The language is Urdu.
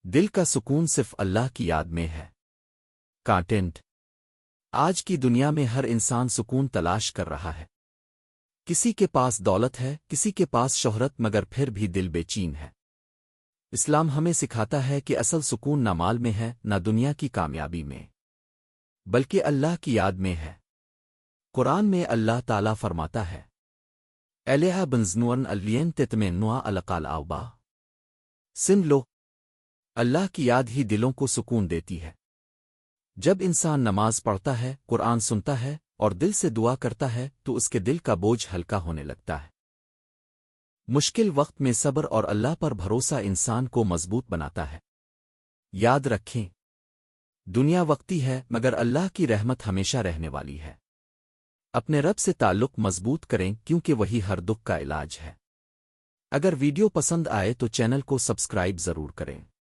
دل کا سکون صرف اللہ کی یاد میں ہے۔ کانٹینٹ: آج کی دنیا میں ہر انسان سکون تلاش کر رہا ہے۔ کسی کے پاس دولت ہے، کسی کے پاس شہرت، مگر پھر بھی دل بے چین ہے۔ اسلام ہمیں سکھاتا ہے کہ اصل سکون نہ مال میں ہے، نہ دنیا کی کامیابی میں، بلکہ اللہ کی یاد میں ہے۔ قرآن میں اللہ تعالیٰ فرماتا ہے: الیہ بنزنورن الین تتمنوا القال اوبا، سن لو، اللہ کی یاد ہی دلوں کو سکون دیتی ہے۔ جب انسان نماز پڑھتا ہے، قرآن سنتا ہے اور دل سے دعا کرتا ہے تو اس کے دل کا بوجھ ہلکا ہونے لگتا ہے۔ مشکل وقت میں صبر اور اللہ پر بھروسہ انسان کو مضبوط بناتا ہے۔ یاد رکھیں، دنیا وقتی ہے مگر اللہ کی رحمت ہمیشہ رہنے والی ہے۔ اپنے رب سے تعلق مضبوط کریں کیونکہ وہی ہر دکھ کا علاج ہے۔ اگر ویڈیو پسند آئے تو چینل کو سبسکرائب ضرور کریں۔